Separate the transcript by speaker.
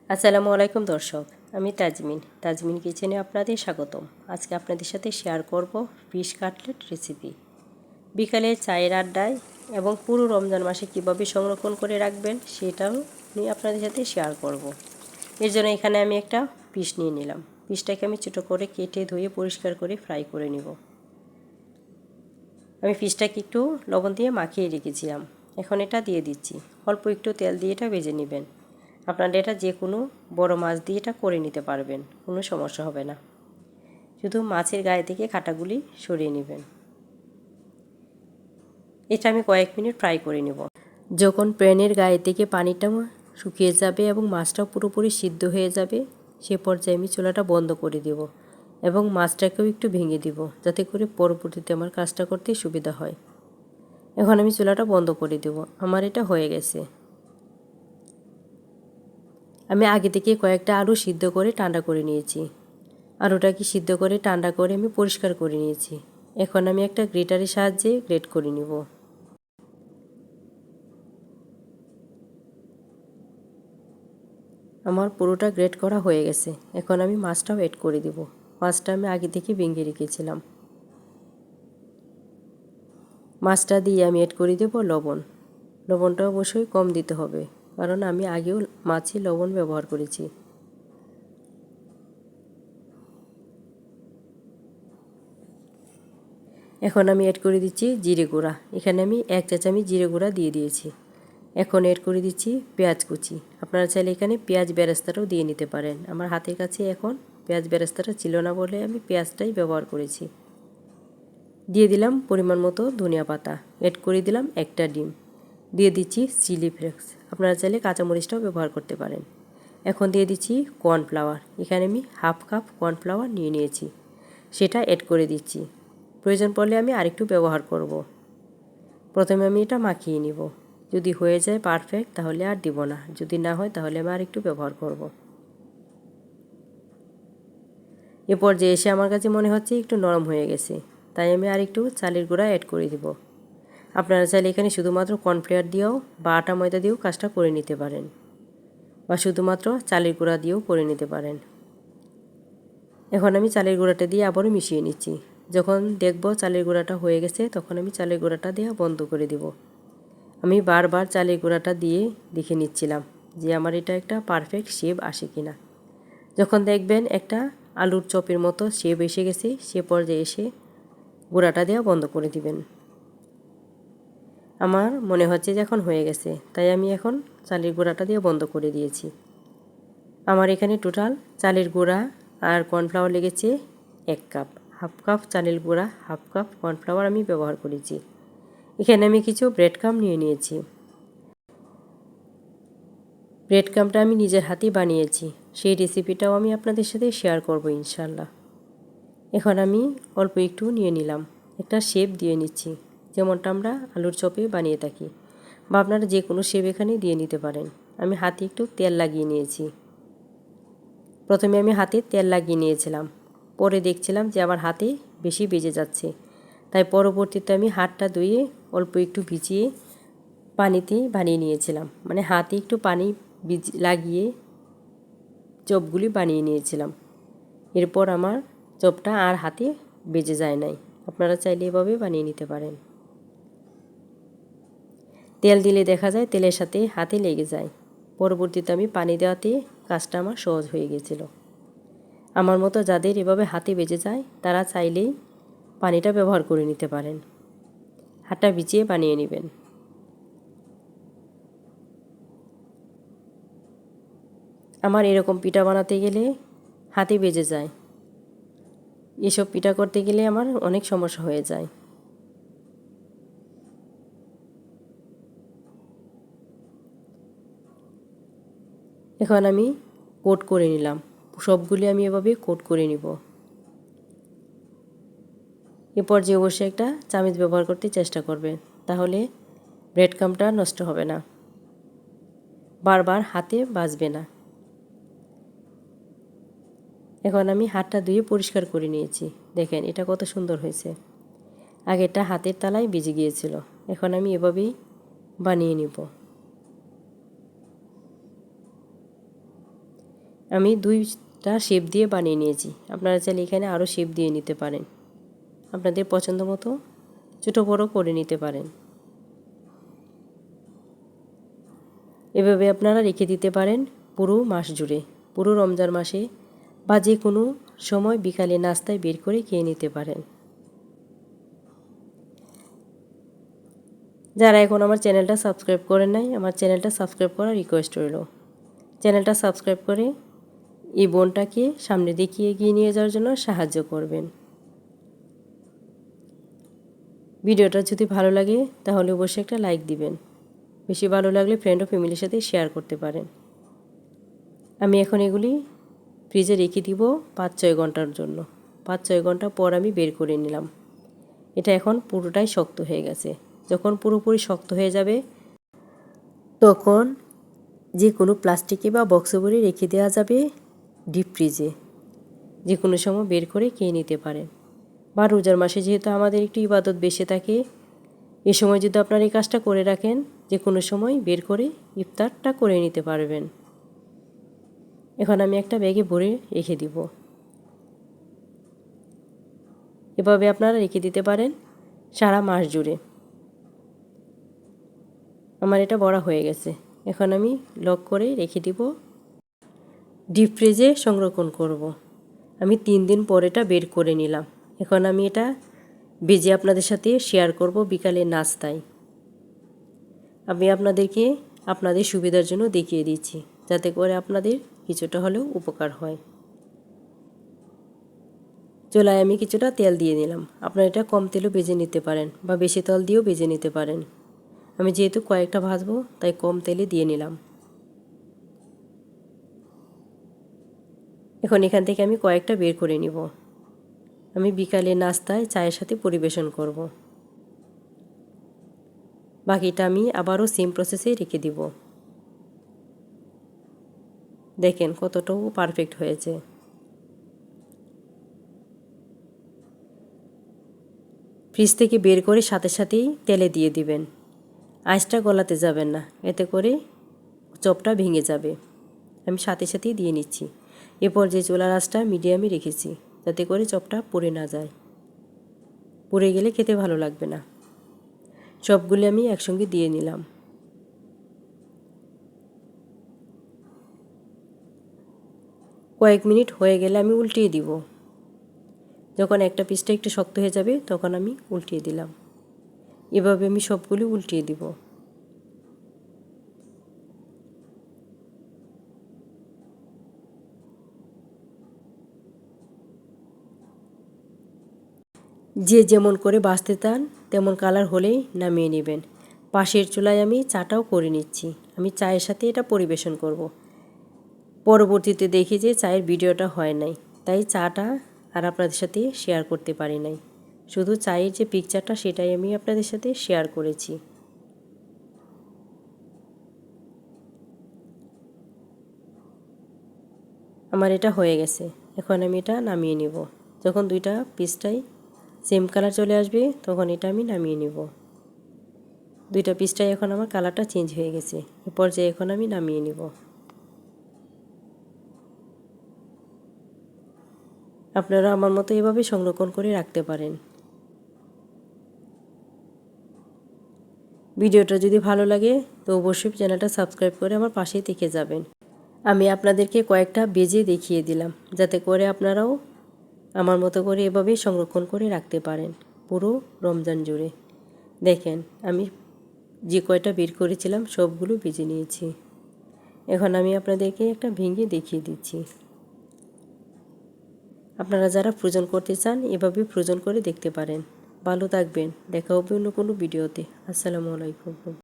Speaker 1: আসসালামু আলাইকুম দর্শক, আমি তাজমিন কিচেনে আপনাদের স্বাগতম। আজকে আপনাদের সাথে শেয়ার করব ফিশ কাটলেট রেসিপি। বিকালে চায়ের আড্ডায় এবং পুরো রমজান মাসে কীভাবে সংরক্ষণ করে রাখবেন সেটাও নিয়ে আপনাদের সাথে শেয়ার করব। এর জন্য এখানে আমি একটা ফিশ নিয়ে নিলাম। ফিশটাকে আমি ছোটো করে কেটে ধুয়ে পরিষ্কার করে ফ্রাই করে নিব। আমি ফিশটাকে একটু লবণ দিয়ে মাখিয়ে রেখেছিলাম। এখন এটা দিয়ে দিচ্ছি। অল্প একটু তেল দিয়ে এটা ভেজে নেবেন। আপনারা এটা যে কোনো বড় মাছ দিয়ে এটা করে নিতে পারবেন, কোনো সমস্যা হবে না। শুধু মাছের গায়ে থেকে কাঁটাগুলি সরিয়ে নেবেন। এটা আমি কয়েক মিনিট ফ্রাই করে নেব। যখন প্যানের গায়ে থেকে পানিটা শুকিয়ে যাবে এবং মাছটাও পুরোপুরি সিদ্ধ হয়ে যাবে, সে পর্যায়ে আমি চুলাটা বন্ধ করে দেব এবং মাছটাকেও একটু ভেঙে দিব, যাতে করে পরবর্তীতে আমার কাজটা করতে সুবিধা হয়। এখন আমি চুলাটা বন্ধ করে দেব। আমার এটা হয়ে গেছে। আমি আগে থেকে কয়েকটা আলু সিদ্ধ করে ঠান্ডা করে নিয়েছি। আলুটাকে সিদ্ধ করে ঠান্ডা করে আমি পরিষ্কার করে নিয়েছি। এখন আমি একটা গ্রেটারের সাহায্যে গ্রেট করে নিব। আমার পুরোটা গ্রেট করা হয়ে গেছে। এখন আমি মাছটাও অ্যাড করে দেব। মাছটা আমি আগে থেকে ভেঙে রেখেছিলাম। মাছটা দিয়ে আমি অ্যাড করে দেব লবণ। লবণটা অবশ্যই কম দিতে হবে, কারণ আমি আগেও মাছে লবণ ব্যবহার করেছি। এখন আমি অ্যাড করে দিচ্ছি জিরে গুঁড়া। এখানে আমি 1 চা চামচ জিরে গুঁড়া দিয়ে দিয়েছি। এখন অ্যাড করে দিচ্ছি পেঁয়াজ কুচি। আপনারা চাইলে এখানে পেঁয়াজ বেরেস্তাটাও দিয়ে নিতে পারেন। আমার হাতের কাছে এখন পেঁয়াজ বেরেস্তাটা ছিল না বলে আমি পেঁয়াজটাই ব্যবহার করেছি। দিয়ে দিলাম পরিমাণ মতো ধনিয়া পাতা। অ্যাড করে দিলাম একটা ডিম। দিয়ে দিচ্ছি চিলি ফ্লেক্স। আপনারা চাইলে কাঁচামরিচটাও ব্যবহার করতে পারেন। এখন দিয়ে দিচ্ছি কর্নফ্লাওয়ার। এখানে আমি হাফ কাপ কর্নফ্লাওয়ার নিয়ে নিয়েছি, সেটা অ্যাড করে দিচ্ছি। প্রয়োজন পড়লে আমি আরেকটু ব্যবহার করব। প্রথমে আমি এটা মাখিয়ে নিব। যদি হয়ে যায় পারফেক্ট তাহলে আর দিব না, যদি না হয় তাহলে আমি আরেকটু ব্যবহার করব। এ পর্যায়ে এসে আমার কাছে মনে হচ্ছে একটু নরম হয়ে গেছে, তাই আমি আরেকটু চালের গুঁড়া অ্যাড করে দিব। আপনারা চাইলে এখানে শুধুমাত্র কর্নফ্লাওয়ার দিয়েও বা আটা ময়দা দিয়েও কাজটা করে নিতে পারেন, বা শুধুমাত্র চালের গুঁড়া দিয়েও করে নিতে পারেন। এখন আমি চালের গুঁড়াটা দিয়ে আবারও মিশিয়ে নিচ্ছি। যখন দেখব চালের গুঁড়াটা হয়ে গেছে, তখন আমি চালের গুঁড়াটা দেওয়া বন্ধ করে দিব। আমি বারবার চালের গুঁড়াটা দিয়ে দেখে নিচ্ছিলাম যে আমার এটা একটা পারফেক্ট শেপ আসে কিনা। যখন দেখবেন একটা আলুর চপের মতো শেপ এসে গেছে, সে পর্যায়ে এসে গুঁড়াটা দেওয়া বন্ধ করে দিবেন। আমার মনে হচ্ছে যে এখন হয়ে গেছে, তাই আমি এখন চালের গুঁড়াটা দিয়ে বন্ধ করে দিয়েছি। আমার এখানে টোটাল চালের গুঁড়া আর কর্নফ্লাওয়ার লেগেছে 1 কাপ। হাফ কাপ চালের গুঁড়া, হাফ কাপ কর্নফ্লাওয়ার আমি ব্যবহার করেছি। এখানে আমি কিছু ব্রেড ক্রাম্ব নিয়ে নিয়েছি। ব্রেড ক্রাম্বটা আমি নিজের হাতেই বানিয়েছি। সেই রেসিপিটাও আমি আপনাদের সাথে শেয়ার করব ইনশাল্লাহ। এখন আমি অল্প একটু নিয়ে নিলাম, একটা শেপ দিয়ে নিচ্ছি, যেমনটা আমরা আলুর চপে বানিয়ে থাকি, বা আপনারা যে কোনো শেপ এখানে দিয়ে নিতে পারেন। আমি হাতে একটু তেল লাগিয়ে নিয়েছি। প্রথমে আমি হাতে তেল লাগিয়ে নিয়েছিলাম, পরে দেখছিলাম যে আমার হাতে বেশি বেজে যাচ্ছে, তাই পরবর্তীতে আমি হাতটা ধুয়ে অল্প একটু ভিজিয়ে পানিতে বানিয়ে নিয়েছিলাম। মানে হাতে একটু পানি লাগিয়ে চপগুলি বানিয়ে নিয়েছিলাম। এরপর আমার চপটা আর হাতে বেজে যায় নাই। আপনারা চাইলে এভাবে বানিয়ে নিতে পারেন। তেল দিলে দেখা যায় তেলের সাথে হাতে লেগে যায়। পরবর্তীতে আমি পানি দেওয়াতে কাজটা আমার সহজ হয়ে গেছিল। আমার মতো যাদের এভাবে হাতে বেজে যায়, তারা চাইলেই পানিটা ব্যবহার করে নিতে পারেন। হাতটা ভিজিয়ে বানিয়ে নেবেন। আমার এরকম পিঠা বানাতে গেলে হাতে বেজে যায়। এসব পিঠা করতে গেলে আমার অনেক সমস্যা হয়ে যায়। এখন আমি কোট করে নিলাম। সবগুলি আমি এভাবে কোট করে নিব। এরপর যে অবশ্যই একটা চামচ ব্যবহার করতে চেষ্টা করবেন, তাহলে ব্রেড ক্রাম্বটা নষ্ট হবে না, বারবার হাতে বাজবে না। এখন আমি হাতটা ধুয়ে পরিষ্কার করে নিয়েছি। দেখেন এটা কত সুন্দর হয়েছে। আগেটা হাতের তালায় ভিজে গিয়েছিল। এখন আমি এভাবেই বানিয়ে নিব। আমি 2টা শেপ দিয়ে বানিয়ে নিয়েছি। আপনারা চাইলে এখানে আরও শেপ দিয়ে নিতে পারেন, আপনাদের পছন্দ মতো ছোটো বড়ো করে নিতে পারেন। এভাবে আপনারা রেখে দিতে পারেন পুরো মাস জুড়ে, পুরো রমজান মাসে বা যে কোনো সময় বিকালে নাস্তায় বের করে খেয়ে নিতে পারেন। যারা এখন আমার চ্যানেলটা সাবস্ক্রাইব করেন নাই, আমার চ্যানেলটা সাবস্ক্রাইব করার রিকোয়েস্ট রইল। চ্যানেলটা সাবস্ক্রাইব করে এই বোনটাকে সামনে দেখিয়ে এগিয়ে নিয়ে যাওয়ার জন্য সাহায্য করবেন। ভিডিওটা যদি ভালো লাগে তাহলে অবশ্যই একটা লাইক দিবেন। বেশি ভালো লাগলে ফ্রেন্ড ও ফ্যামিলির সাথে শেয়ার করতে পারেন। আমি এখন এগুলি ফ্রিজে রেখে দিব 5-6 ঘন্টার জন্য। 5-6 ঘন্টা পর আমি বের করে নিলাম। এটা এখন পুরোটাই শক্ত হয়ে গেছে। যখন পুরোপুরি শক্ত হয়ে যাবে তখন যে কোনো প্লাস্টিকে বা বক্সে ভরে রেখে দেওয়া যাবে ডিপ ফ্রিজে। যে কোনো সময় বের করে খেয়ে নিতে পারেন। বা রোজার মাসে যেহেতু আমাদের একটু ইবাদত বেশি থাকে, এ সময় যদি আপনারা এই কাজটা করে রাখেন, যে কোনো সময় বের করে ইফতারটা করে নিতে পারবেন। এখন আমি একটা ব্যাগে ভরে রেখে দিব। এভাবে আপনারা রেখে দিতে পারেন সারা মাস জুড়ে। আমার এটা বড়া হয়ে গেছে। এখন আমি লক করে রেখে দিব, ডিপ ফ্রিজে সংরক্ষণ করব। আমি 3 দিন পর এটা বের করে নিলাম। এখন আমি এটা ভেজে আপনাদের সাথে শেয়ার করব বিকালে নাস্তায়। আমি আপনাদেরকে আপনাদের সুবিধার জন্য দেখিয়ে দিচ্ছি, যাতে করে আপনাদের কিছুটা হলেও উপকার হয়। চুলায় আমি কিছুটা তেল দিয়ে নিলাম। আপনারা এটা কম তেলও ভেজে নিতে পারেন বা বেশি তেল দিয়েও ভেজে নিতে পারেন। আমি যেহেতু কয়েকটা ভাজবো তাই কম তেলে দিয়ে নিলাম। এখন এখান থেকে আমি কয়েকটা বের করে নিব। আমি বিকালে নাস্তায় চায়ের সাথে পরিবেশন করব। বাকিটা আমি আবারও সেম প্রসেসে রেখে দিব। দেখেন কতটাও পারফেক্ট হয়েছে। ফ্রিজ থেকে বের করে সাথে সাথেই তেলে দিয়ে দিবেন। আইসটা গলাতে যাবেন না, এতে করে চপটা ভেঙে যাবে। আমি সাথে সাথেই দিয়ে নিচ্ছি। এরপর যে চুলার আঁচটা মিডিয়ামে রেখেছি, যাতে করে চপটা পুড়ে না যায়। পুড়ে গেলে খেতে ভালো লাগবে না। সবগুলি আমি একসঙ্গে দিয়ে নিলাম। কয়েক মিনিট হয়ে গেলে আমি উল্টিয়ে দিব। যখন একটা পিসটা একটু শক্ত হয়ে যাবে তখন আমি উল্টিয়ে দিলাম। এভাবে আমি সবগুলি উল্টিয়ে দিব। যে যেমন করে বাছতে চান তেমন কালার হলেই নামিয়ে নেবেন। পাশের চুলায় আমি চাটাও করে নিচ্ছি। আমি চায়ের সাথে এটা পরিবেশন করব। পরবর্তীতে দেখি যে চায়ের ভিডিওটা হয় নাই, তাই চাটা আর আপনাদের সাথে শেয়ার করতে পারি নাই। শুধু চায়ের যে পিকচারটা সেটাই আমি আপনাদের সাথে শেয়ার করেছি। আমার এটা হয়ে গেছে। এখন আমি এটা নামিয়ে নেব। যখন দুইটা পিসটাই সেম কালার চলে আসবে তখন এটা আমি নামিয়ে নেব। দুইটা পিসটাই এখন আমার কালারটা চেঞ্জ হয়ে গেছে। এ পর্যায়ে এখন আমি নামিয়ে নেব। আপনারা আমার মতো এভাবে সংরক্ষণ করে রাখতে পারেন। ভিডিওটা যদি ভালো লাগে তো অবশ্যই চ্যানেলটা সাবস্ক্রাইব করে আমার পাশেই থেকে যাবেন। আমি আপনাদেরকে কয়েকটা বেজে দেখিয়ে দিলাম, যাতে করে আপনারাও আমার মতো করে এভাবেই সংরক্ষণ করে রাখতে পারেন পুরো রমজান জুড়ে। দেখেন আমি যে কয়টা বের করেছিলাম সবগুলো বেজে নিয়েছি। এখন আমি আপনাদেরকে একটা ভেঙে দেখিয়ে দিচ্ছি। আপনারা যারা ফ্রোজেন করতে চান এভাবে ফ্রোজেন করে দেখতে পারেন। ভালো থাকবেন, দেখা হবে অন্য কোনো ভিডিওতে। আসসালামু আলাইকুম।